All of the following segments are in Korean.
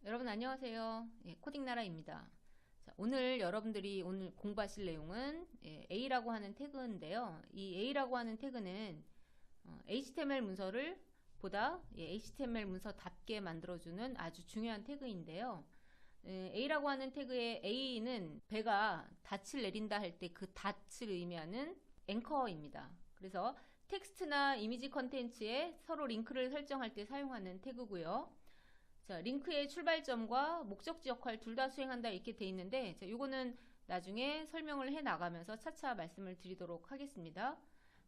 여러분 안녕하세요. 코딩나라입니다. 자, 오늘 여러분들이 오늘 공부하실 내용은 A라고 하는 태그인데요. 이 A라고 하는 태그는 HTML 문서를 보다 HTML 문서답게 만들어주는 아주 중요한 태그인데요. A라고 하는 태그의 A는 배가 닻을 내린다 할 때 그 닻을 의미하는 앵커입니다. 그래서 텍스트나 이미지 컨텐츠에 서로 링크를 설정할 때 사용하는 태그고요. 자, 링크의 출발점과 목적지 역할 둘 다 수행한다 이렇게 돼 있는데, 자, 요거는 나중에 설명을 해 나가면서 차차 말씀을 드리도록 하겠습니다.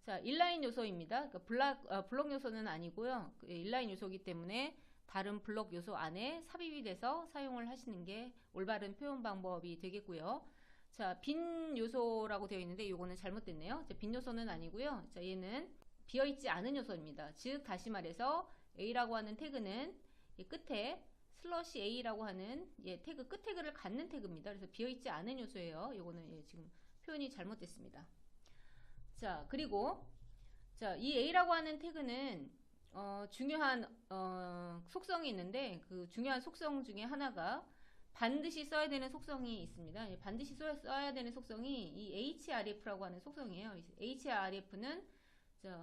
자, 인라인 요소입니다. 그러니까 블록 요소는 아니고요. 인라인 요소이기 때문에 다른 블록 요소 안에 삽입이 돼서 사용을 하시는 게 올바른 표현 방법이 되겠고요. 자, 빈 요소라고 되어 있는데 요거는 잘못됐네요. 자, 빈 요소는 아니고요. 자, 얘는 비어있지 않은 요소입니다. 즉 다시 말해서 A라고 하는 태그는 이 끝에 슬러시 A라고 하는 태그 끝 태그를 갖는 태그입니다. 그래서 비어있지 않은 요소예요. 요거는 지금 표현이 잘못됐습니다. 자, 그리고 자, 이 A라고 하는 태그는 중요한 속성이 있는데 그 중요한 속성 중에 하나가 반드시 써야 되는 속성이 있습니다. 반드시 써야 되는 속성이 이 href라고 하는 속성이에요. href는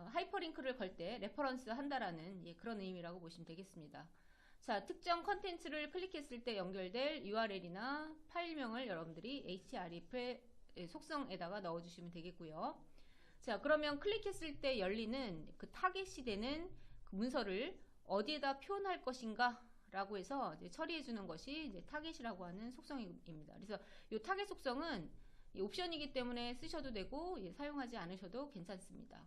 하이퍼링크를 걸 때 레퍼런스 한다라는 그런 의미라고 보시면 되겠습니다. 자, 특정 컨텐츠를 클릭했을 때 연결될 URL이나 파일명을 여러분들이 href의 속성에다가 넣어주시면 되겠고요. 자, 그러면 클릭했을 때 열리는 그 타겟이 되는 그 문서를 어디에다 표현할 것인가 라고 해서 이제 처리해주는 것이 이제 타겟이라고 하는 속성입니다. 그래서 이 타겟 속성은 옵션이기 때문에 쓰셔도 되고 사용하지 않으셔도 괜찮습니다.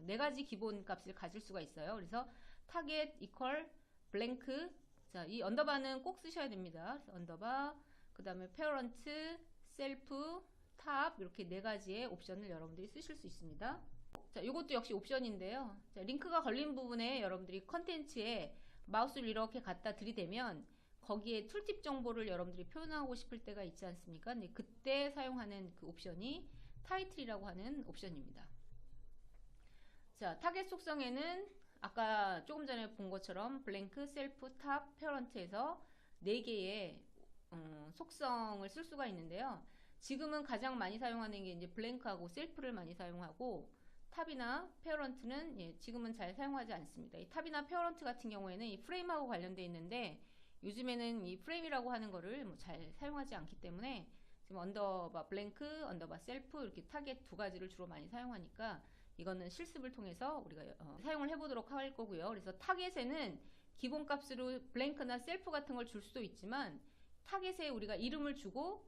네 가지 기본 값을 가질 수가 있어요. 그래서 타겟 이퀄 블랭크, 자, 이 언더바는 꼭 쓰셔야 됩니다. 언더바, 그 다음에 페어런트, 셀프, 탑 이렇게 네 가지의 옵션을 여러분들이 쓰실 수 있습니다. 자, 이것도 역시 옵션인데요. 자, 링크가 걸린 부분에 여러분들이 컨텐츠에 마우스를 이렇게 갖다 들이대면 거기에 툴팁 정보를 여러분들이 표현하고 싶을 때가 있지 않습니까? 네, 그때 사용하는 그 옵션이 타이틀이라고 하는 옵션입니다. 자, 타겟 속성에는 아까 조금 전에 본 것처럼 블랭크, 셀프, 탑, 페어런트에서 4개의 속성을 쓸 수가 있는데요. 지금은 가장 많이 사용하는 게 이제 블랭크하고 셀프를 많이 사용하고 탑이나 페어런트는 지금은 잘 사용하지 않습니다. 이 탑이나 페어런트 같은 경우에는 이 프레임하고 관련되어 있는데 요즘에는 이 프레임이라고 하는 거를 잘 사용하지 않기 때문에 지금 언더바 블랭크, 언더바 셀프 이렇게 타겟 두 가지를 주로 많이 사용하니까 이거는 실습을 통해서 우리가 사용을 해보도록 할 거고요. 그래서 타겟에는 기본값으로 블랭크나 셀프 같은 걸 줄 수도 있지만 타겟에 우리가 이름을 주고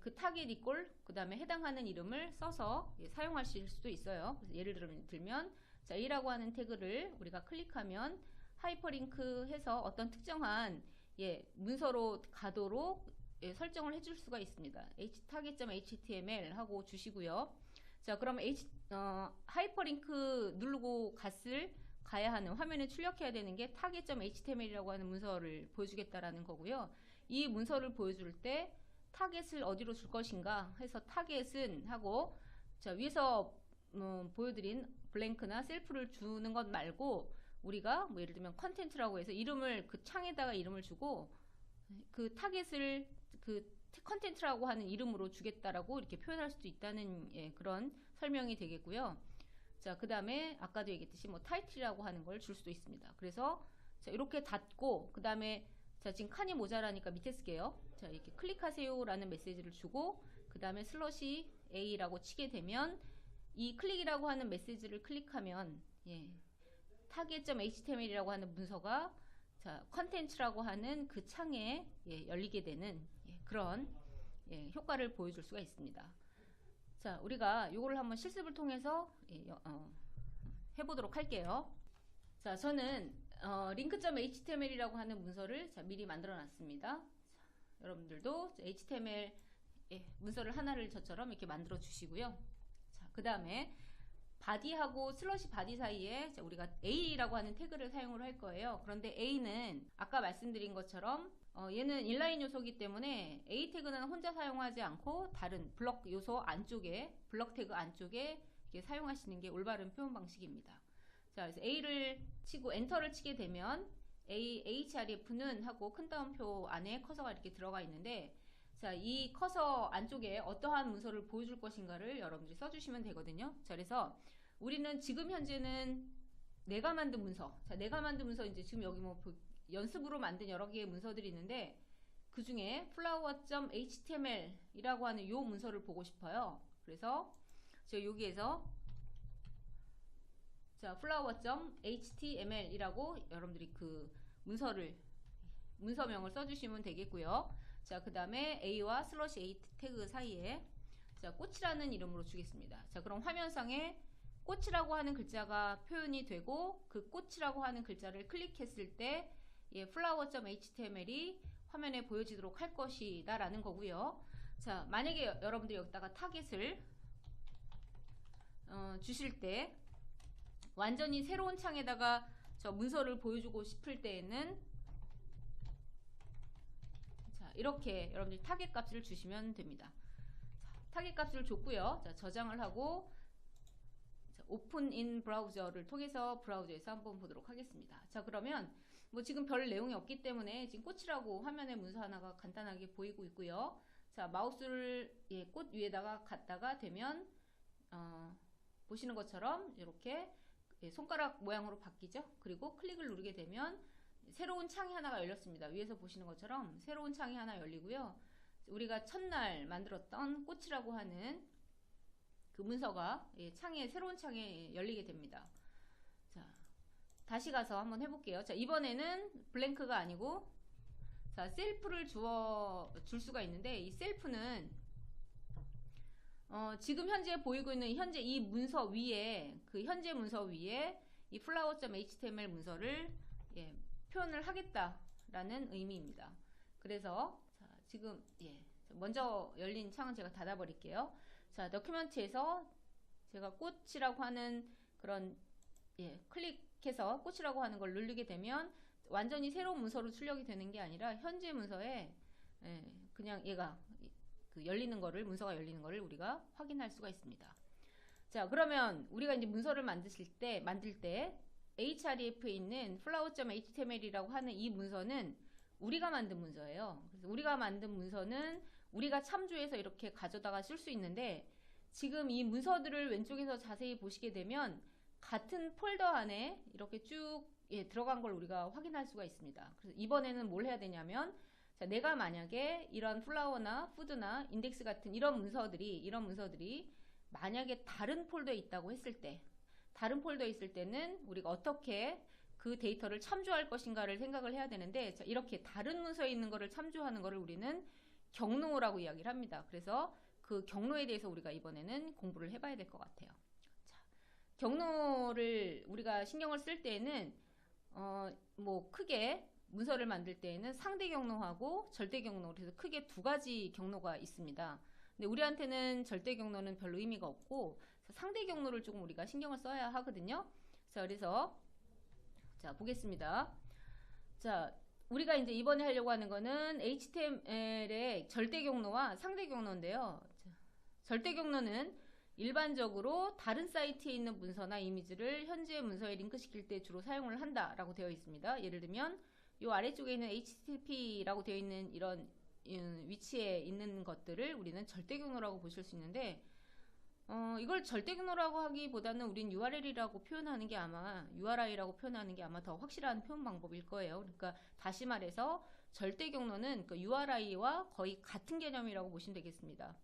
그 타겟 이꼴 그 다음에 해당하는 이름을 써서 사용하실 수도 있어요. 그래서 예를 들면 자, A라고 하는 태그를 우리가 클릭하면 하이퍼링크 해서 어떤 특정한 문서로 가도록 설정을 해줄 수가 있습니다. target.html 하고 주시고요. 자, 그럼 하이퍼링크 누르고 가야 하는 화면에 출력해야 되는 게 target.html이라고 하는 문서를 보여주겠다라는 거고요. 이 문서를 보여줄 때 타겟을 어디로 줄 것인가 해서 타겟은 하고 자, 위에서 보여드린 블랭크나 셀프를 주는 것 말고 우리가 뭐 예를 들면 컨텐츠라고 해서 이름을 그 창에다가 이름을 주고 그 타겟을 그 컨텐츠라고 하는 이름으로 주겠다라고 이렇게 표현할 수도 있다는 그런 설명이 되겠고요. 자, 그 다음에 아까도 얘기했듯이 뭐 타이틀이라고 하는 걸 줄 수도 있습니다. 그래서 자, 이렇게 닫고 그 다음에 자, 지금 칸이 모자라니까 밑에 쓸게요. 자, 이렇게 클릭하세요 라는 메시지를 주고 그 다음에 슬러시 A라고 치게 되면 이 클릭이라고 하는 메시지를 클릭하면 target.html이라고 하는 문서가 자, 컨텐츠라고 하는 그 창에 열리게 되는 그런 효과를 보여줄 수가 있습니다. 자, 우리가 이거를 한번 실습을 통해서 해보도록 할게요. 자, 저는 link.html이라고 하는 문서를 미리 만들어 놨습니다. 자, 여러분들도 HTML 문서를 하나를 저처럼 이렇게 만들어 주시고요. 자, 그 다음에 바디하고 슬러시 바디 사이에 우리가 A라고 하는 태그를 사용을 할 거예요. 그런데 A는 아까 말씀드린 것처럼 얘는 인라인 요소이기 때문에 A 태그는 혼자 사용하지 않고 다른 블럭 요소 안쪽에 블럭 태그 안쪽에 이렇게 사용하시는 게 올바른 표현 방식입니다. 자, 그래서 A를 치고 엔터를 치게 되면 href는 하고 큰 따옴표 안에 커서가 이렇게 들어가 있는데, 자, 이 커서 안쪽에 어떠한 문서를 보여줄 것인가를 여러분들이 써주시면 되거든요. 자, 그래서 우리는 지금 현재는 내가 만든 문서, 자, 내가 만든 문서 이제 지금 여기 뭐 연습으로 만든 여러 개의 문서들이 있는데 그 중에 flower.html 이라고 하는 요 문서를 보고 싶어요. 그래서 제가 여기에서 자, flower.html 이라고 여러분들이 그 문서명을 써주시면 되겠고요. 자, 그 다음에 a와 /a 태그 사이에 자, 꽃이라는 이름으로 주겠습니다. 자, 그럼 화면상에 꽃이라고 하는 글자가 표현이 되고 그 꽃이라고 하는 글자를 클릭했을 때 예, flower.html이 화면에 보여지도록 할 것이다 라는 거고요. 자, 만약에 여러분들이 여기다가 타겟을 주실 때 완전히 새로운 창에다가 저 문서를 보여주고 싶을 때에는 자, 이렇게 여러분들이 타겟 값을 주시면 됩니다. 자, 타겟 값을 줬고요. 자, 저장을 하고 자, 오픈 인 브라우저를 통해서 브라우저에서 한번 보도록 하겠습니다. 자, 그러면 뭐 지금 별 내용이 없기 때문에 지금 꽃이라고 화면에 문서 하나가 간단하게 보이고 있고요. 자, 마우스를 예, 꽃 위에다가 갖다가 대면 보시는 것처럼 이렇게 예, 손가락 모양으로 바뀌죠. 그리고 클릭을 누르게 되면 새로운 창이 하나가 열렸습니다. 위에서 보시는 것처럼 새로운 창이 하나 열리고요. 우리가 첫날 만들었던 꽃이라고 하는 그 문서가 예, 새로운 창에 열리게 됩니다. 자, 다시 가서 한번 해볼게요. 자, 이번에는 블랭크가 아니고 자, 셀프를 줄 수가 있는데 이 셀프는 지금 현재 보이고 있는 현재 이 문서 위에 그 현재 문서 위에 이 flower.html 문서를 예, 표현을 하겠다라는 의미입니다. 그래서 자, 지금 예, 먼저 열린 창은 제가 닫아 버릴게요. 자, 더큐멘트에서 제가 꽃이라고 하는 그런 예, 클릭해서 꽃이라고 하는 걸 누르게 되면 완전히 새로운 문서로 출력이 되는 게 아니라 현재 문서에 예, 그냥 얘가 그 문서가 열리는 거를 우리가 확인할 수가 있습니다. 자, 그러면 우리가 이제 문서를 만들 때 href에 있는 flower.html이라고 하는 이 문서는 우리가 만든 문서예요. 그래서 우리가 만든 문서는 우리가 참조해서 이렇게 가져다가 쓸 수 있는데 지금 이 문서들을 왼쪽에서 자세히 보시게 되면 같은 폴더 안에 이렇게 쭉 예, 들어간 걸 우리가 확인할 수가 있습니다. 그래서 이번에는 뭘 해야 되냐면 자, 내가 만약에 이런 플라워나 푸드나 인덱스 같은 이런 문서들이 만약에 다른 폴더에 있다고 했을 때 다른 폴더에 있을 때는 우리가 어떻게 그 데이터를 참조할 것인가를 생각을 해야 되는데 자, 이렇게 다른 문서에 있는 거를 참조하는 거를 우리는 경로라고 이야기를 합니다. 그래서 그 경로에 대해서 우리가 이번에는 공부를 해봐야 될 것 같아요. 자, 경로를 우리가 신경을 쓸 때에는 뭐 크게 문서를 만들 때에는 상대 경로하고 절대 경로 그래서 크게 두 가지 경로가 있습니다. 근데 우리한테는 절대 경로는 별 의미가 없고 상대 경로를 조금 우리가 신경을 써야 하거든요. 자, 그래서 자, 보겠습니다. 자, 우리가 이제 이번에 하려고 하는 거는 HTML의 절대 경로와 상대 경로인데요. 자, 절대 경로는 일반적으로 다른 사이트에 있는 문서나 이미지를 현재 문서에 링크시킬 때 주로 사용을 한다라고 되어 있습니다. 예를 들면 이 아래쪽에 있는 HTTP라고 되어 있는 이런 위치에 있는 것들을 우리는 절대 경로라고 보실 수 있는데 이걸 절대 경로라고 하기보다는 우린 URL이라고 표현하는 게 아마 URI라고 표현하는 게 아마 더 확실한 표현 방법일 거예요. 그러니까 다시 말해서 절대 경로는 그 URI와 거의 같은 개념이라고 보시면 되겠습니다.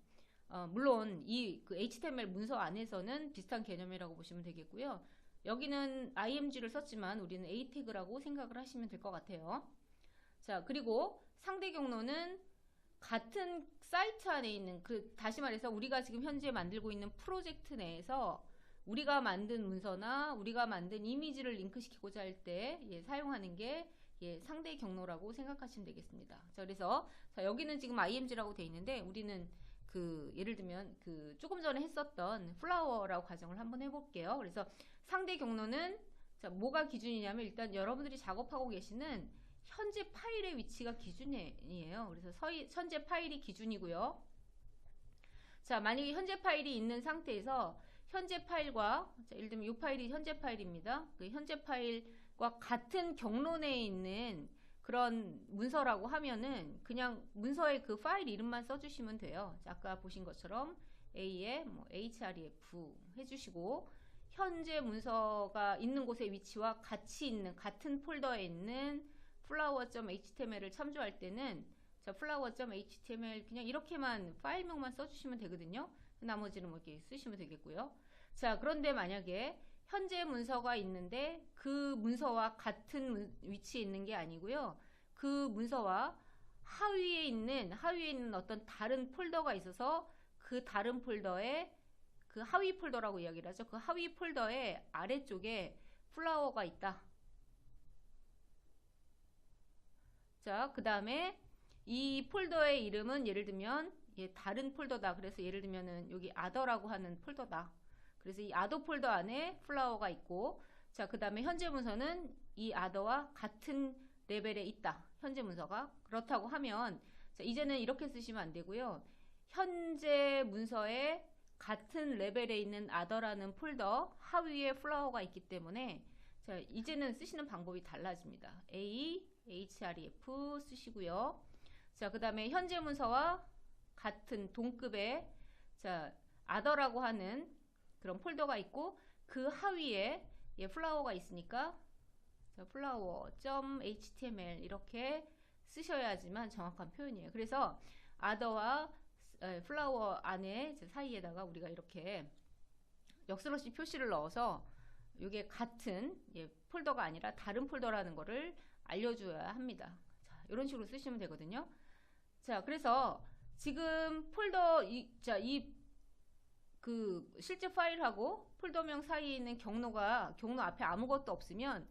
물론 그 HTML 문서 안에서는 비슷한 개념이라고 보시면 되겠고요. 여기는 img를 썼지만 우리는 a 태그라고 생각을 하시면 될 것 같아요. 자, 그리고 상대 경로는 같은 사이트 안에 있는 다시 말해서 우리가 지금 현재 만들고 있는 프로젝트 내에서 우리가 만든 문서나 우리가 만든 이미지를 링크시키고자 할 때 사용하는 게 상대 경로라고 생각하시면 되겠습니다. 자, 그래서 자, 여기는 지금 img라고 되어 있는데 우리는 예를 들면 조금 전에 했었던 플라워라고 가정을 한번 해볼게요. 그래서 상대 경로는 자, 뭐가 기준이냐면 일단 여러분들이 작업하고 계시는 현재 파일의 위치가 기준이에요. 그래서 현재 파일이 기준이고요. 자, 만약에 현재 파일이 있는 상태에서 현재 파일과 자, 예를 들면 이 파일이 현재 파일입니다. 그 현재 파일 과 같은 경로 내에 있는 그런 문서라고 하면은 그냥 문서의 그 파일 이름만 써주시면 돼요. 아까 보신 것처럼 A에 뭐 href 해주시고, 현재 문서가 있는 곳의 위치와 같이 있는 같은 폴더에 있는 flower.html을 참조할 때는 자, flower.html 그냥 이렇게만 파일명만 써주시면 되거든요. 나머지는 뭐 이렇게 쓰시면 되겠고요. 자, 그런데 만약에 현재 문서가 있는데 그 문서와 같은 위치에 있는 게 아니고요. 그 문서와 하위에 있는 어떤 다른 폴더가 있어서 그 다른 폴더에 그 하위 폴더라고 이야기를 하죠. 그 하위 폴더의 아래쪽에 플라워가 있다. 자, 그 다음에 이 폴더의 이름은 예를 들면 다른 폴더다. 그래서 예를 들면은 여기 other라고 하는 폴더다. 그래서 이 other 폴더 안에 플라워가 있고, 자, 그 다음에 현재 문서는 이 other와 같은 레벨에 있다. 현재 문서가. 그렇다고 하면, 자, 이제는 이렇게 쓰시면 안 되고요. 현재 문서에 같은 레벨에 있는 other라는 폴더 하위에 플라워가 있기 때문에, 자, 이제는 쓰시는 방법이 달라집니다. A, href 쓰시고요. 자, 그 다음에 현재 문서와 같은 동급의 자, other라고 하는 그런 폴더가 있고, 그 하위에 플라워가 있으니까 flower.html 이렇게 쓰셔야지만 정확한 표현이에요. 그래서 other와 flower 안에 사이에다가 우리가 이렇게 역슬러시 표시를 넣어서 이게 같은 폴더가 아니라 다른 폴더라는 거를 알려줘야 합니다. 자, 이런 식으로 쓰시면 되거든요. 자, 그래서 지금 폴더 그 실제 파일하고 폴더명 사이에 있는 경로 앞에 아무것도 없으면,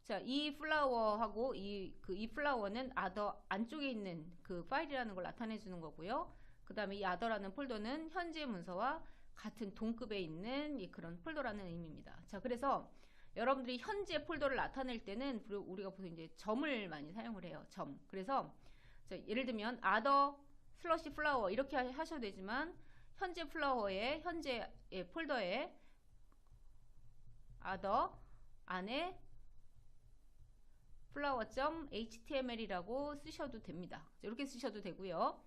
자, 이 플라워하고 이 플라워는 other 안쪽에 있는 그 파일이라는 걸 나타내 주는 거고요. 그 다음에 이 other라는 폴더는 현재 문서와 같은 동급에 있는 그런 폴더라는 의미입니다. 자, 그래서 여러분들이 현재 폴더를 나타낼 때는 우리가 보통 이제 점을 많이 사용을 해요. 점. 그래서 자, 예를 들면 other 슬러시 플라워 이렇게 하셔도 되지만, 현재 플라워의 현재 폴더에 other 안에 flower.html이라고 쓰셔도 됩니다. 이렇게 쓰셔도 되고요.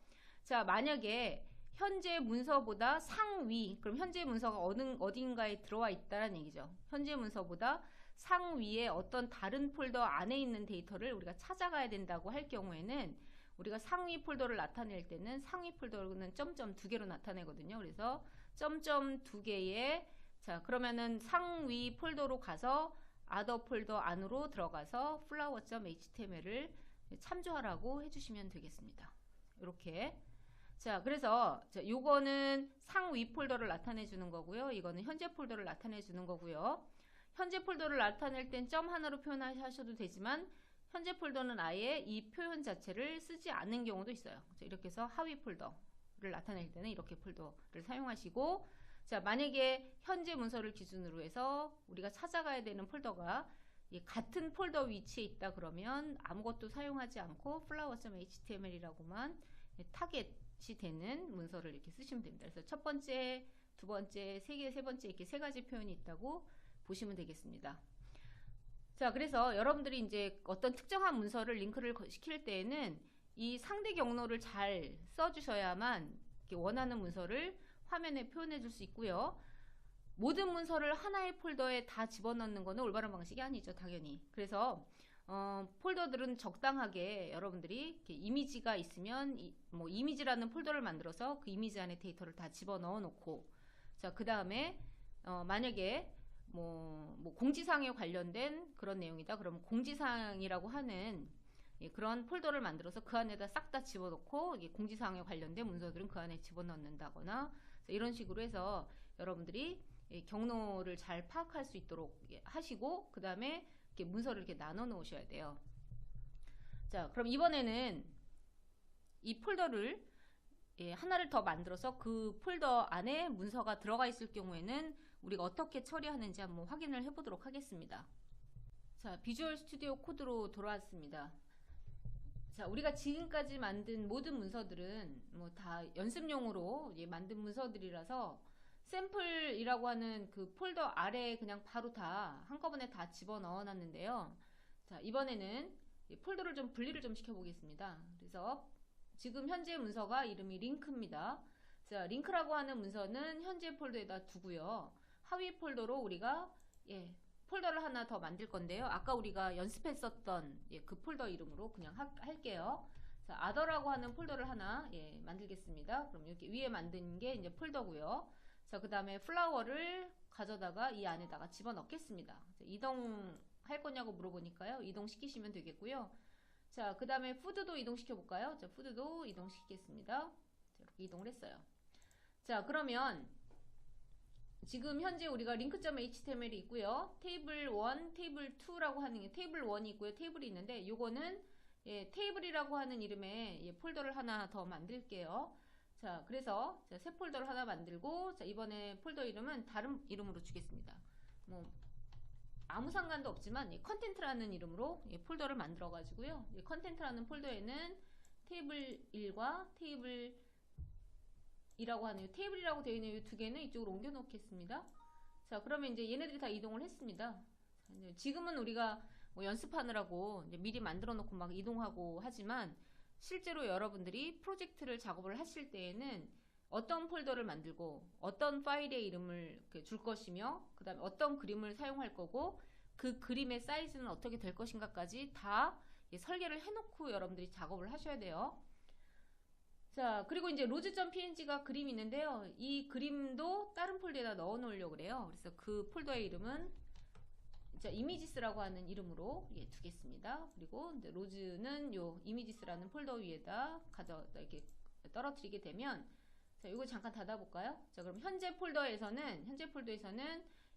자, 만약에 현재 문서보다 상위, 그럼 현재 문서가 어딘가에 들어와 있다는 얘기죠. 현재 문서보다 상위에 어떤 다른 폴더 안에 있는 데이터를 우리가 찾아가야 된다고 할 경우에는, 우리가 상위 폴더를 나타낼 때는 상위 폴더는 점점 2개로 나타내거든요. 그래서 점점 2개의 자, 그러면은 상위 폴더로 가서 other 폴더 안으로 들어가서 flower.html을 참조하라고 해주시면 되겠습니다. 이렇게. 자, 그래서 요거는 상위 폴더를 나타내 주는 거고요. 이거는 현재 폴더를 나타내 주는 거고요. 현재 폴더를 나타낼 땐 점 하나로 표현하셔도 되지만, 현재 폴더는 아예 이 표현 자체를 쓰지 않는 경우도 있어요. 자, 이렇게 해서 하위 폴더를 나타낼 때는 이렇게 폴더를 사용하시고, 자, 만약에 현재 문서를 기준으로 해서 우리가 찾아가야 되는 폴더가 같은 폴더 위치에 있다 그러면 아무것도 사용하지 않고 flower.html이라고만 타겟이 되는 문서를 이렇게 쓰시면 됩니다. 그래서 첫 번째, 두 번째, 세 번째 이렇게 3가지 표현이 있다고 보시면 되겠습니다. 자, 그래서 여러분들이 이제 어떤 특정한 문서를 링크를 시킬 때에는 이 상대 경로를 잘 써주셔야만 원하는 문서를 화면에 표현해 줄 수 있고요. 모든 문서를 하나의 폴더에 다 집어넣는 거는 올바른 방식이 아니죠, 당연히. 그래서 폴더들은 적당하게 여러분들이 이렇게 이미지가 있으면 뭐 이미지라는 폴더를 만들어서 그 이미지 안에 데이터를 다 집어넣어 놓고, 자, 그 다음에 만약에 뭐 공지사항에 관련된 그런 내용이다. 그러면 공지사항이라고 하는 그런 폴더를 만들어서 그 안에다 싹 다 집어넣고, 공지사항에 관련된 문서들은 그 안에 집어넣는다거나, 이런 식으로 해서 여러분들이 경로를 잘 파악할 수 있도록 하시고, 그 다음에 문서를 이렇게 나눠 놓으셔야 돼요. 자, 그럼 이번에는 이 폴더를 하나를 더 만들어서 그 폴더 안에 문서가 들어가 있을 경우에는 우리가 어떻게 처리하는지 한번 확인을 해보도록 하겠습니다. 자, 비주얼 스튜디오 코드로 돌아왔습니다. 자, 우리가 지금까지 만든 모든 문서들은 뭐 다 연습용으로 만든 문서들이라서 샘플이라고 하는 그 폴더 아래에 그냥 바로 다 한꺼번에 다 집어넣어 놨는데요. 자, 이번에는 이 폴더를 좀 분리를 좀 시켜보겠습니다. 그래서 지금 현재 문서가 이름이 링크입니다. 자, 링크라고 하는 문서는 현재 폴더에다 두고요. 하위 폴더로 우리가 폴더를 하나 더 만들 건데요. 아까 우리가 연습했었던 그 폴더 이름으로 그냥 할게요. 자, other라고 하는 폴더를 하나 만들겠습니다. 그럼 이렇게 위에 만든 게 이제 폴더고요. 자, 그 다음에 플라워를 가져다가 이 안에다가 집어넣겠습니다. 이동할 거냐고 물어보니까요. 이동시키시면 되겠고요. 자, 그 다음에 푸드도 이동시켜 볼까요? 자, 푸드도 이동시키겠습니다. 자, 이렇게 이동을 했어요. 자, 그러면 지금 현재 우리가 link.html이 있고요. 테이블 1, 테이블 2라고 하는 게 테이블 1이 있고요. 테이블이 있는데 요거는 테이블이라고 하는 이름의 폴더를 하나 더 만들게요. 자, 그래서 새 폴더를 하나 만들고, 자, 이번에 폴더 이름은 다른 이름으로 주겠습니다. 뭐 아무 상관도 없지만 컨텐트라는 이름으로 폴더를 만들어 가지고요. 컨텐트라는 폴더에는 테이블 1과 테이블 이라고 하는 테이블이라고 되어 있는 이 두 개는 이쪽으로 옮겨 놓겠습니다. 자, 그러면 이제 얘네들이 다 이동을 했습니다. 자, 지금은 우리가 뭐 연습하느라고 이제 미리 만들어 놓고 막 이동하고 하지만 실제로 여러분들이 프로젝트를 작업을 하실 때에는 어떤 폴더를 만들고 어떤 파일의 이름을 줄 것이며 그 다음에 어떤 그림을 사용할 거고 그 그림의 사이즈는 어떻게 될 것인가까지 다 설계를 해놓고 여러분들이 작업을 하셔야 돼요. 자, 그리고 이제 로즈.png가 그림이 있는데요. 이 그림도 다른 폴더에다 넣어 놓으려고 그래요. 그래서 그 폴더의 이름은 이미지스라고 하는 이름으로 두겠습니다. 그리고 이제 로즈는 요 이미지스라는 폴더 위에다 이렇게 떨어뜨리게 되면, 자, 이거 잠깐 닫아볼까요? 자, 그럼 현재 폴더에서는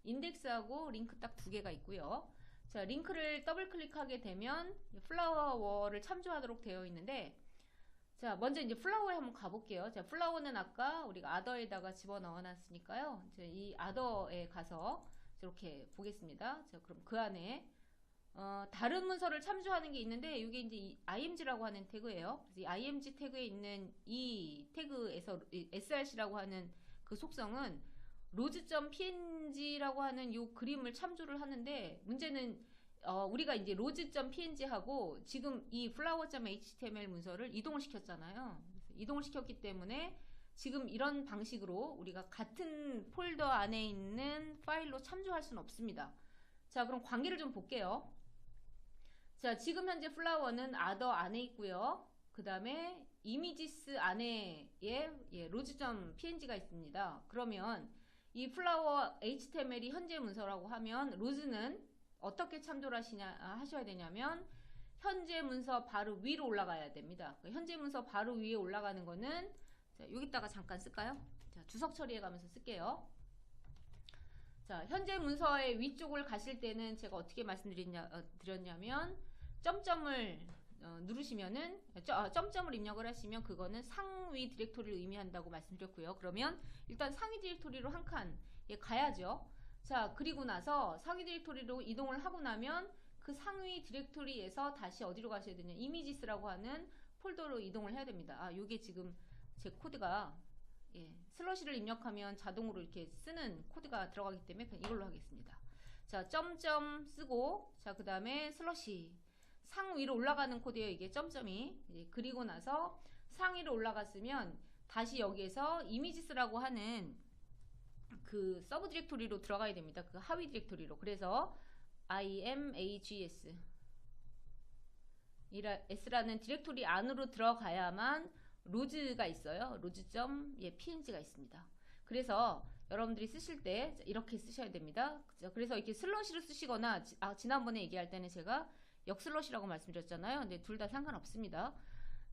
인덱스하고 링크 딱 두 개가 있고요. 자, 링크를 더블 클릭하게 되면 플라워를 참조하도록 되어 있는데, 자, 먼저 이제 플라워에 한번 가볼게요. 자, 플라워는 아까 우리가 other에다가 집어넣어 놨으니까요. 이제 이 other에 가서 이렇게 보겠습니다. 자, 그럼 그 안에 다른 문서를 참조하는 게 있는데 이게 이제 이 img라고 하는 태그예요. 그래서 이 img 태그에 있는 이 태그에서 src라고 하는 그 속성은 로즈.png라고 하는 이 그림을 참조를 하는데, 문제는 우리가 이제 로즈.png하고 지금 이 flower.html 문서를 이동을 시켰잖아요. 이동을 시켰기 때문에 지금 이런 방식으로 우리가 같은 폴더 안에 있는 파일로 참조할 수는 없습니다. 자, 그럼 관계를 좀 볼게요. 자, 지금 현재 flower는 other 안에 있고요. 그 다음에 images 안에 로즈.png가 있습니다. 그러면 이 flower html이 현재 문서라고 하면 로즈는 어떻게 참조를 하셔야 되냐면 현재 문서 바로 위로 올라가야 됩니다. 현재 문서 바로 위에 올라가는 거는, 자, 여기다가 잠깐 쓸까요? 자, 주석 처리해 가면서 쓸게요. 자, 현재 문서의 위쪽을 가실 때는 제가 어떻게 말씀드렸냐면 점점을 누르시면은 점점을 입력을 하시면 그거는 상위 디렉토리를 의미한다고 말씀드렸고요. 그러면 일단 상위 디렉토리로 한 칸 가야죠. 자, 그리고 나서 상위 디렉토리로 이동을 하고 나면 그 상위 디렉토리에서 다시 어디로 가셔야 되냐, 이미지스라고 하는 폴더로 이동을 해야 됩니다. 아, 요게 지금 제 코드가 슬러시를 입력하면 자동으로 이렇게 쓰는 코드가 들어가기 때문에 그냥 이걸로 하겠습니다. 자, 점점 쓰고, 자, 그 다음에 슬러시 상위로 올라가는 코드예요. 이게 점점이. 그리고 나서 상위로 올라갔으면 다시 여기에서 이미지스라고 하는 그 서브 디렉토리로 들어가야 됩니다. 그 하위 디렉토리로. 그래서 imags s라는 디렉토리 안으로 들어가야만 로즈가 있어요. 로즈.png가 있습니다. 그래서 여러분들이 쓰실 때 이렇게 쓰셔야 됩니다. 그래서 이렇게 슬러시로 쓰시거나, 지난번에 얘기할 때는 제가 역슬러시라고 말씀드렸잖아요. 근데 둘 다 상관없습니다.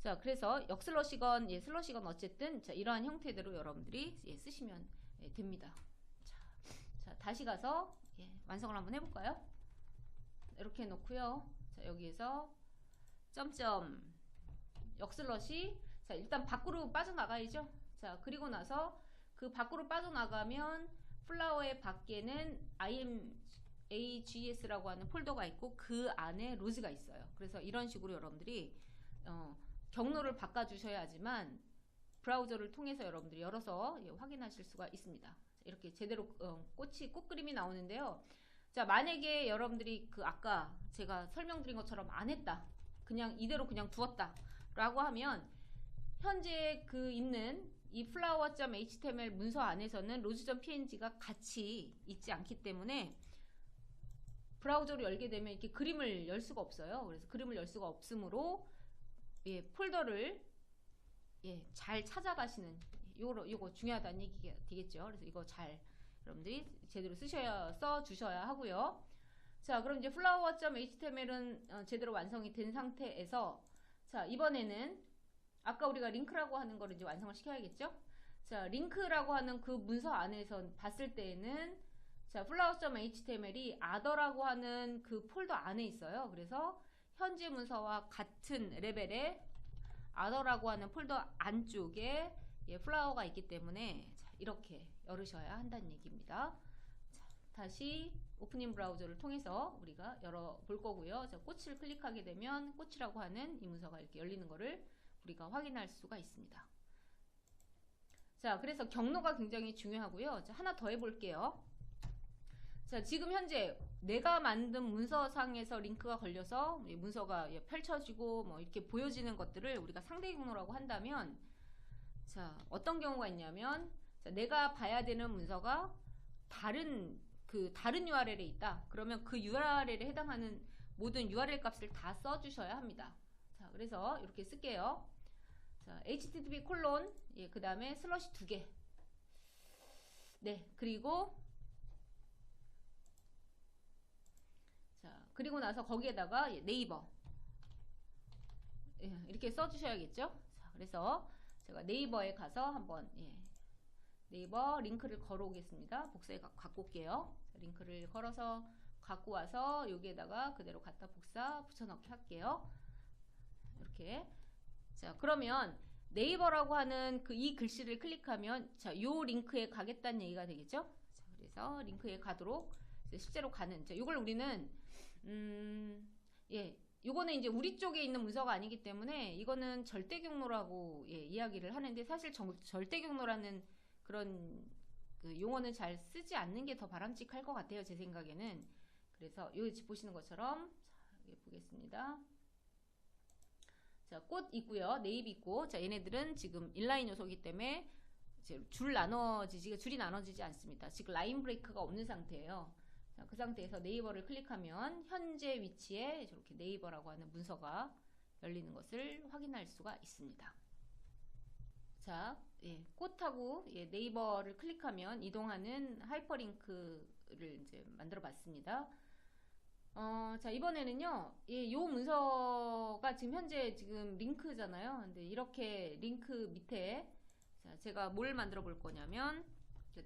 자, 그래서 역슬러시건 슬러시건 어쨌든 자, 이러한 형태대로 여러분들이 쓰시면 됩니다. 자, 다시 가서 완성을 한번 해볼까요? 이렇게 해놓고요. 자, 여기에서 점점 역슬러시, 자, 일단 밖으로 빠져나가야죠. 자, 그리고 나서 그 밖으로 빠져나가면 플라워의 밖에는 imags라고 하는 폴더가 있고 그 안에 로즈가 있어요. 그래서 이런 식으로 여러분들이 경로를 바꿔주셔야지만 브라우저를 통해서 여러분들이 열어서 확인하실 수가 있습니다. 자, 이렇게 제대로 꽃그림이 나오는데요. 자, 만약에 여러분들이 그 아까 제가 설명드린 것처럼 안 했다, 그냥 이대로 그냥 두었다 라고 하면 현재 그 있는 이 flower.html 문서 안에서는 rose.png가 같이 있지 않기 때문에 브라우저를 열게 되면 이렇게 그림을 열 수가 없어요. 그래서 그림을 열 수가 없으므로 예, 폴더를 예, 잘 찾아가시는 요거 중요하다는 얘기가 되겠죠. 그래서 이거 잘 여러분들이 제대로 써 주셔야 하고요. 자, 그럼 이제 flower.html은 제대로 완성이 된 상태에서 자, 이번에는 아까 우리가 링크라고 하는 거를 이제 완성을 시켜야겠죠. 자, 링크라고 하는 그 문서 안에서 봤을 때에는 자, flower.html이 other라고 하는 그 폴더 안에 있어요. 그래서 현재 문서와 같은 레벨의 other라고 하는 폴더 안쪽에 예, flower가 있기 때문에 자, 이렇게 열으셔야 한다는 얘기입니다. 자, 다시 오프닝 브라우저를 통해서 우리가 열어볼 거고요. 자, 꽃을 클릭하게 되면 꽃이라고 하는 이 문서가 이렇게 열리는 거를 우리가 확인할 수가 있습니다. 자, 그래서 경로가 굉장히 중요하고요. 자, 하나 더 해볼게요. 자, 지금 현재 내가 만든 문서상에서 링크가 걸려서 문서가 펼쳐지고 뭐 이렇게 보여지는 것들을 우리가 상대 경로라고 한다면 자, 어떤 경우가 있냐면 자, 내가 봐야 되는 문서가 다른 URL에 있다. 그러면 그 URL에 해당하는 모든 URL 값을 다 써주셔야 합니다. 자, 그래서 이렇게 쓸게요. 자, http 콜론 예, 그 다음에 슬러시 2개. 네, 그리고 나서 거기에다가 예, 네이버 예, 이렇게 써주셔야겠죠. 자, 그래서 제가 네이버에 가서 한번 예, 네이버 링크를 걸어 오겠습니다. 복사해 갖고 올게요. 자, 링크를 걸어서 갖고 와서 여기에다가 그대로 갖다 복사 붙여넣기 할게요. 이렇게. 자, 그러면 네이버라고 하는 그 이 글씨를 클릭하면 자, 요 링크에 가겠다는 얘기가 되겠죠. 자, 그래서 링크에 가도록 실제로 가는 자, 요걸 우리는 예, 요거는 이제 우리 쪽에 있는 문서가 아니기 때문에 이거는 절대 경로라고 예, 이야기를 하는데 사실 절대 경로라는 그런 그 용어는 잘 쓰지 않는 게 더 바람직할 것 같아요. 제 생각에는. 그래서 여기 보시는 것처럼 자, 여기 보겠습니다. 자, 꽃 있고요. 네잎 있고. 자, 얘네들은 지금 인라인 요소이기 때문에 이제 줄이 나눠지지 않습니다. 지금 라인 브레이크가 없는 상태예요. 자, 그 상태에서 네이버를 클릭하면 현재 위치에 저렇게 네이버라고 하는 문서가 열리는 것을 확인할 수가 있습니다. 자, 예, 꽃하고 예, 네이버를 클릭하면 이동하는 하이퍼링크를 이제 만들어 봤습니다. 자, 이번에는요, 예, 요 문서가 지금 현재 지금 링크잖아요. 근데 이렇게 링크 밑에 자, 제가 뭘 만들어 볼 거냐면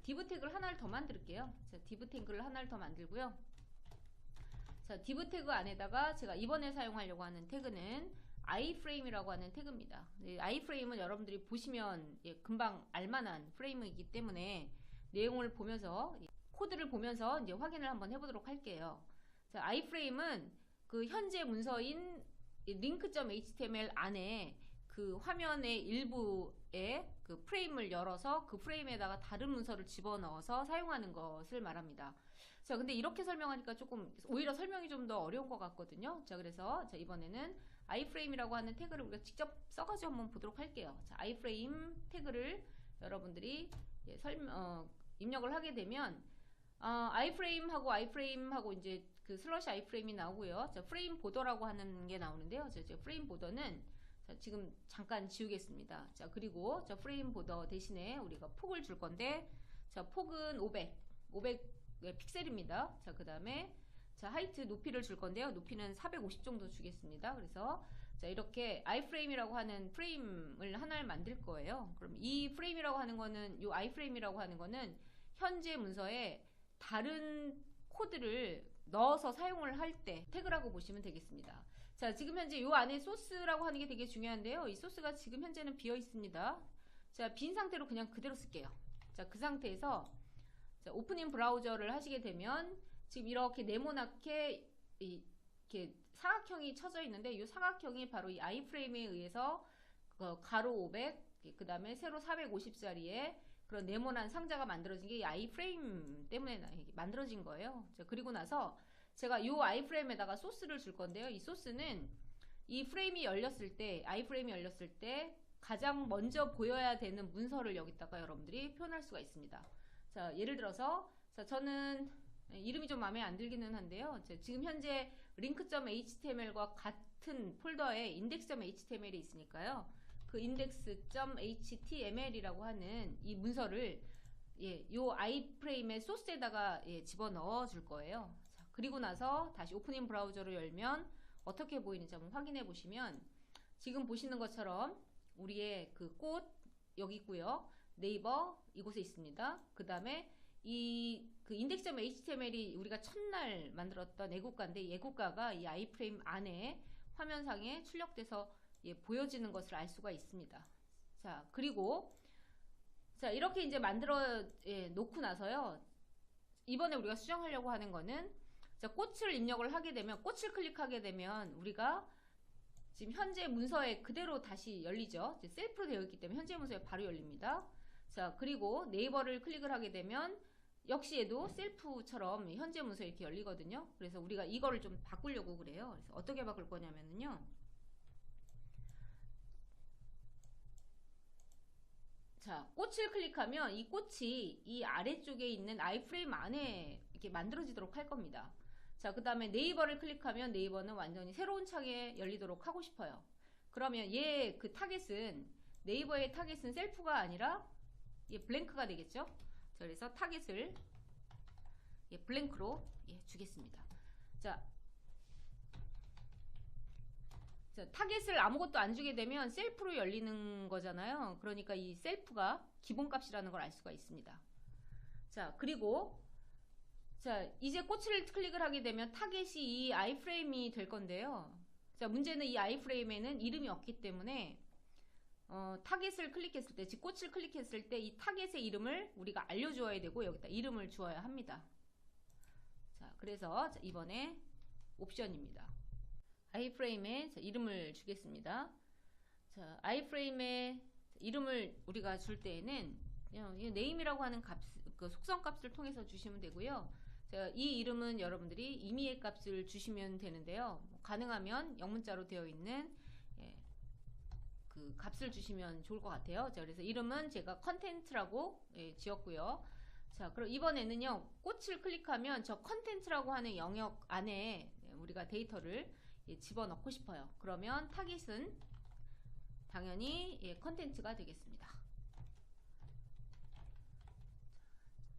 div 태그를 하나를 더 만들게요. 자, div 태그를 하나를 더 만들고요. 자, div 태그 안에다가 제가 이번에 사용하려고 하는 태그는 iframe이라고 하는 태그입니다. iframe은 여러분들이 보시면 예, 금방 알만한 프레임이기 때문에 내용을 보면서 코드를 보면서 이제 확인을 한번 해보도록 할게요. 자, iframe은 그 현재 문서인 link.html 안에 그 화면의 일부에 그 프레임을 열어서 그 프레임에다가 다른 문서를 집어넣어서 사용하는 것을 말합니다. 자, 근데 이렇게 설명하니까 조금 오히려 설명이 좀 더 어려운 것 같거든요. 자, 그래서 자, 이번에는 iframe이라고 하는 태그를 우리가 직접 써가지고 한번 보도록 할게요. 자, iframe 태그를 여러분들이 예, 입력을 하게 되면 iframe하고 이제 그 슬러시 iframe이 나오고요. 자, 프레임 보더라고 하는 게 나오는데요. 자, 프레임 보더는 자, 지금 잠깐 지우겠습니다. 자, 그리고 저 프레임 보더 대신에 우리가 폭을 줄 건데 자, 폭은 500 픽셀입니다. 자, 그 다음에 자, 하이트 높이를 줄 건데요. 높이는 450 정도 주겠습니다. 그래서 자, 이렇게 iframe이라고 하는 프레임을 하나를 만들 거예요. 그럼 이 프레임이라고 하는 거는 이 iframe이라고 하는 거는 현재 문서에 다른 코드를 넣어서 사용을 할 때 태그라고 보시면 되겠습니다. 자, 지금 현재 이 안에 소스라고 하는 게 되게 중요한데요. 이 소스가 지금 현재는 비어 있습니다. 자, 빈 상태로 그냥 그대로 쓸게요. 자, 그 상태에서 자, 오프닝 브라우저를 하시게 되면 지금 이렇게 네모나게 이렇게 사각형이 쳐져 있는데 이 사각형이 바로 이 iframe에 의해서 가로 500, 그 다음에 세로 450짜리에 그런 네모난 상자가 만들어진 게 이 아이프레임 때문에 만들어진 거예요. 자, 그리고 나서 제가 이 아이프레임에다가 소스를 줄 건데요. 이 소스는 이 프레임이 열렸을 때, 아이프레임이 열렸을 때 가장 먼저 보여야 되는 문서를 여기다가 여러분들이 표현할 수가 있습니다. 자, 예를 들어서 자, 저는 이름이 좀 마음에 안 들기는 한데요. 지금 현재 link.html과 같은 폴더에 index.html이 있으니까요. 그 index.html이라고 하는 이 문서를 요 아이프레임의 소스에다가 집어넣어 줄 거예요. 자, 그리고 나서 다시 오프닝 브라우저를 열면 어떻게 보이는지 한번 확인해 보시면 지금 보시는 것처럼 우리의 그 꽃 여기 있고요. 네이버 이곳에 있습니다. 그 다음에 그 index.html이 우리가 첫날 만들었던 애국가인데 이 애국가가 이 아이프레임 안에 화면상에 출력돼서 보여지는 것을 알 수가 있습니다. 자, 그리고 자, 이렇게 이제 만들어 놓고 나서요. 이번에 우리가 수정하려고 하는 거는 자, 꽃을 입력을 하게 되면 꽃을 클릭하게 되면 우리가 지금 현재 문서에 그대로 다시 열리죠. 셀프로 되어 있기 때문에 현재 문서에 바로 열립니다. 자, 그리고 네이버를 클릭을 하게 되면 역시 얘도 셀프처럼 현재 문서에 이렇게 열리거든요. 그래서 우리가 이거를 좀 바꾸려고 그래요. 그래서 어떻게 바꿀 거냐면요. 자, 꽃을 클릭하면 이 꽃이 이 아래쪽에 있는 아이프레임 안에 이렇게 만들어지도록 할 겁니다. 자, 그 다음에 네이버를 클릭하면 네이버는 완전히 새로운 창에 열리도록 하고 싶어요. 그러면 얘 그 타겟은 네이버의 타겟은 셀프가 아니라 블랭크가 되겠죠. 자, 그래서 타겟을 블랭크로 주겠습니다. 자, 타겟을 아무것도 안 주게 되면 셀프로 열리는 거잖아요. 그러니까 이 셀프가 기본값이라는 걸 알 수가 있습니다. 자, 그리고 자, 이제 꽃을 클릭을 하게 되면 타겟이 이 아이프레임이 될 건데요. 자, 문제는 이 아이프레임에는 이름이 없기 때문에 타겟을 클릭했을 때, 즉 꽃을 클릭했을 때 이 타겟의 이름을 우리가 알려주어야 되고 여기다 이름을 주어야 합니다. 자, 그래서 이번에 옵션입니다. 아이프레임에 이름을 주겠습니다. 자, 아이프레임에 이름을 우리가 줄 때에는 네임이라고 하는 값, 그 속성 값을 통해서 주시면 되고요. 자, 이 이름은 여러분들이 임의의 값을 주시면 되는데요. 가능하면 영문자로 되어 있는 그 값을 주시면 좋을 것 같아요. 자, 그래서 이름은 제가 컨텐츠라고 지었고요. 자, 그럼 이번에는요, 꽃을 클릭하면 저 컨텐츠라고 하는 영역 안에 우리가 데이터를 집어넣고 싶어요. 그러면 타깃은 당연히 컨텐츠가 되겠습니다.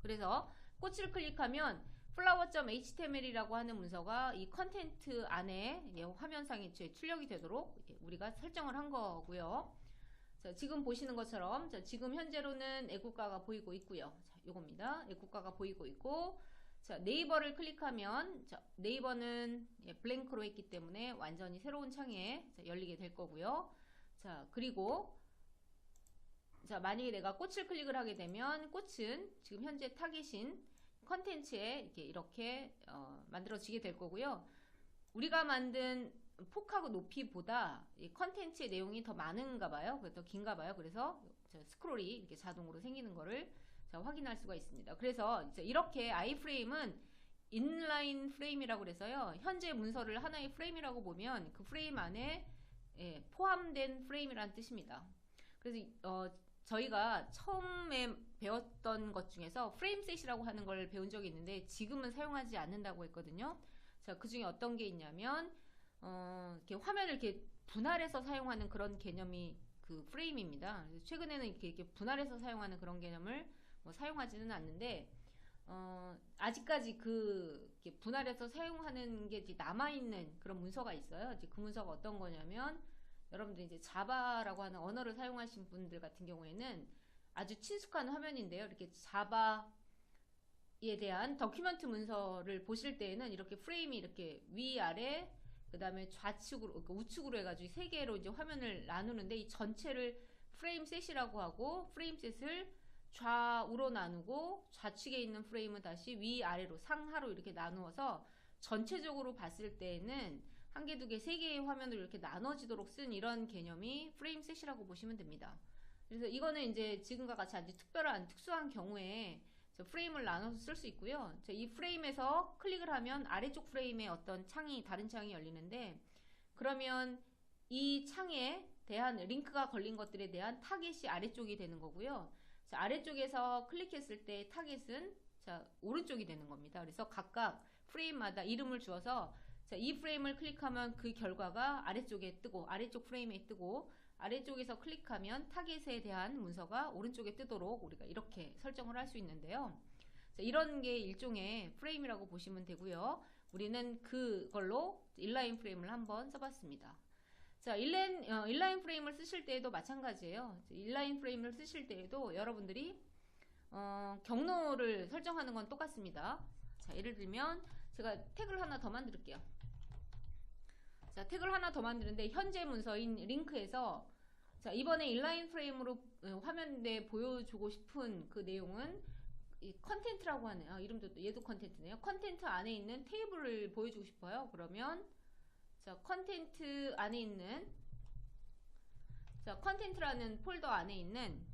그래서 꽃을 클릭하면 flower.html이라고 하는 문서가 이 컨텐트 안에 화면상에 출력이 되도록 우리가 설정을 한 거고요. 자, 지금 보시는 것처럼 자, 지금 현재로는 애국가가 보이고 있고요. 자, 요겁니다. 애국가가 보이고 있고 자, 네이버를 클릭하면 자, 네이버는 블랭크로 했기 때문에 완전히 새로운 창에 열리게 될 거고요. 자, 그리고 자, 만약에 내가 꽃을 클릭을 하게 되면 꽃은 지금 현재 타깃인 컨텐츠에 이렇게 만들어지게 될 거고요. 우리가 만든 폭하고 높이보다 이 컨텐츠의 내용이 더 많은가 봐요. 더 긴가 봐요. 그래서 스크롤이 이렇게 자동으로 생기는 거를 확인할 수가 있습니다. 그래서 이렇게 아이프레임은 인라인 프레임이라고 그래서요. 현재 문서를 하나의 프레임이라고 보면 그 프레임 안에 포함된 프레임이라는 뜻입니다. 그래서 저희가 처음에 배웠던 것 중에서 프레임셋이라고 하는 걸 배운 적이 있는데 지금은 사용하지 않는다고 했거든요. 자, 그 중에 어떤 게 있냐면 이렇게 화면을 이렇게 분할해서 사용하는 그런 개념이 그 프레임입니다. 최근에는 이렇게 분할해서 사용하는 그런 개념을 사용하지는 않는데 아직까지 그 분할해서 사용하는 게 남아있는 그런 문서가 있어요. 이제 그 문서가 어떤 거냐면 여러분들 이제 자바라고 하는 언어를 사용하신 분들 같은 경우에는 아주 친숙한 화면인데요. 이렇게 자바에 대한 더큐먼트 문서를 보실 때에는 이렇게 프레임이 이렇게 위아래 그 다음에 좌측으로 그러니까 우측으로 해가지고 세 개로 이제 화면을 나누는데 이 전체를 프레임셋이라고 하고 프레임셋을 좌우로 나누고 좌측에 있는 프레임은 다시 위아래로 상하로 이렇게 나누어서 전체적으로 봤을 때에는 한 개, 두 개, 세 개의 화면으로 이렇게 나눠지도록 쓴 이런 개념이 프레임셋이라고 보시면 됩니다. 그래서 이거는 이제 지금과 같이 아주 특수한 경우에 프레임을 나눠서 쓸 수 있고요. 이 프레임에서 클릭을 하면 아래쪽 프레임에 어떤 다른 창이 열리는데, 그러면 이 창에 대한 링크가 걸린 것들에 대한 타겟이 아래쪽이 되는 거고요. 아래쪽에서 클릭했을 때 타겟은 오른쪽이 되는 겁니다. 그래서 각각 프레임마다 이름을 주어서 이 프레임을 클릭하면 그 결과가 아래쪽에 뜨고, 아래쪽 프레임에 뜨고, 아래쪽에서 클릭하면 타겟에 대한 문서가 오른쪽에 뜨도록 우리가 이렇게 설정을 할 수 있는데요. 이런 게 일종의 프레임이라고 보시면 되고요. 우리는 그걸로 인라인 프레임을 한번 써봤습니다. 인라인 프레임을 쓰실 때에도 마찬가지예요. 인라인 프레임을 쓰실 때에도 여러분들이 경로를 설정하는 건 똑같습니다. 예를 들면 제가 태그를 하나 더 만들게요. 태그를 하나 더 만드는데 현재 문서인 링크에서 이번에 인라인 프레임으로 화면에 보여주고 싶은 그 내용은 이 컨텐트라고 하네요. 이름도 얘도 컨텐트네요. 컨텐트 안에 있는 테이블을 보여주고 싶어요. 그러면 컨텐트 안에 있는 컨텐트라는 폴더 안에 있는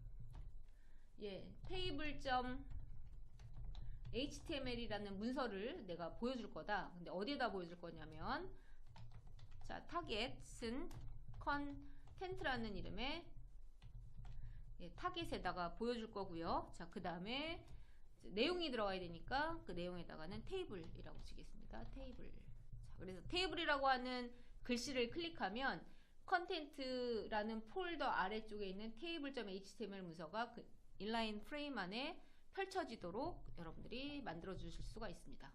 table.html이라는 문서를 내가 보여줄 거다. 근데 어디에다 보여줄 거냐면 타겟은 컨텐트라는 이름의 타겟에다가 보여줄 거고요. 그 다음에 내용이 들어가야 되니까 그 내용에다가는 테이블이라고 치겠습니다. 테이블. 그래서 테이블이라고 하는 글씨를 클릭하면 컨텐트라는 폴더 아래쪽에 있는 table.html 문서가 그 인라인 프레임 안에 펼쳐지도록 여러분들이 만들어 주실 수가 있습니다.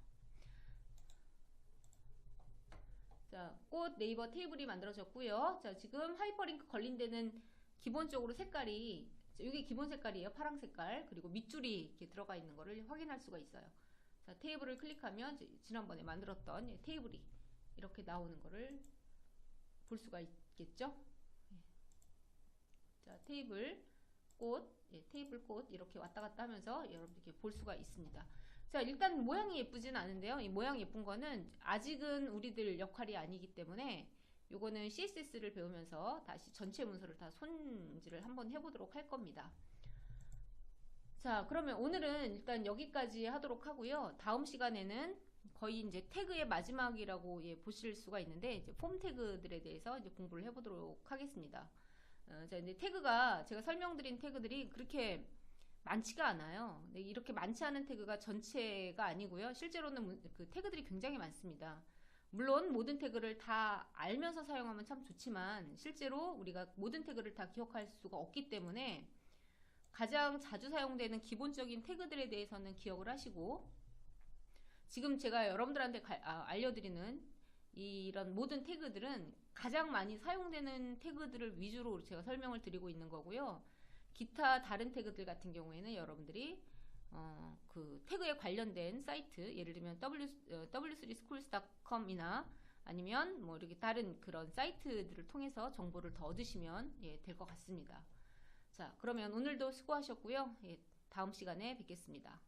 꽃 네이버 테이블이 만들어졌고요. 지금 하이퍼링크 걸린 데는 기본적으로 색깔이, 이게 기본 색깔이에요. 파랑 색깔. 그리고 밑줄이 이렇게 들어가 있는 거를 확인할 수가 있어요. 테이블을 클릭하면 지난번에 만들었던 테이블이 이렇게 나오는 거를 볼 수가 있겠죠. 테이블 꽃 이렇게 왔다 갔다 하면서 여러분들께 볼 수가 있습니다. 일단 모양이 예쁘진 않은데요. 이 모양 예쁜 거는 아직은 우리들 역할이 아니기 때문에 요거는 CSS를 배우면서 다시 전체 문서를 다 손질을 한번 해보도록 할 겁니다. 그러면 오늘은 일단 여기까지 하도록 하고요. 다음 시간에는 거의 이제 태그의 마지막이라고 보실 수가 있는데, 이제 폼 태그들에 대해서 이제 공부를 해보도록 하겠습니다. 이제 태그가 제가 설명드린 태그들이 그렇게 많지가 않아요. 근데 이렇게 많지 않은 태그가 전체가 아니고요. 실제로는 그 태그들이 굉장히 많습니다. 물론 모든 태그를 다 알면서 사용하면 참 좋지만 실제로 우리가 모든 태그를 다 기억할 수가 없기 때문에 가장 자주 사용되는 기본적인 태그들에 대해서는 기억을 하시고, 지금 제가 여러분들한테 알려드리는 이런 모든 태그들은 가장 많이 사용되는 태그들을 위주로 제가 설명을 드리고 있는 거고요. 기타 다른 태그들 같은 경우에는 여러분들이 그 태그에 관련된 사이트, 예를 들면 w3schools.com이나 아니면 뭐 이렇게 다른 그런 사이트들을 통해서 정보를 더 얻으시면 될 것 같습니다. 그러면 오늘도 수고하셨고요. 다음 시간에 뵙겠습니다.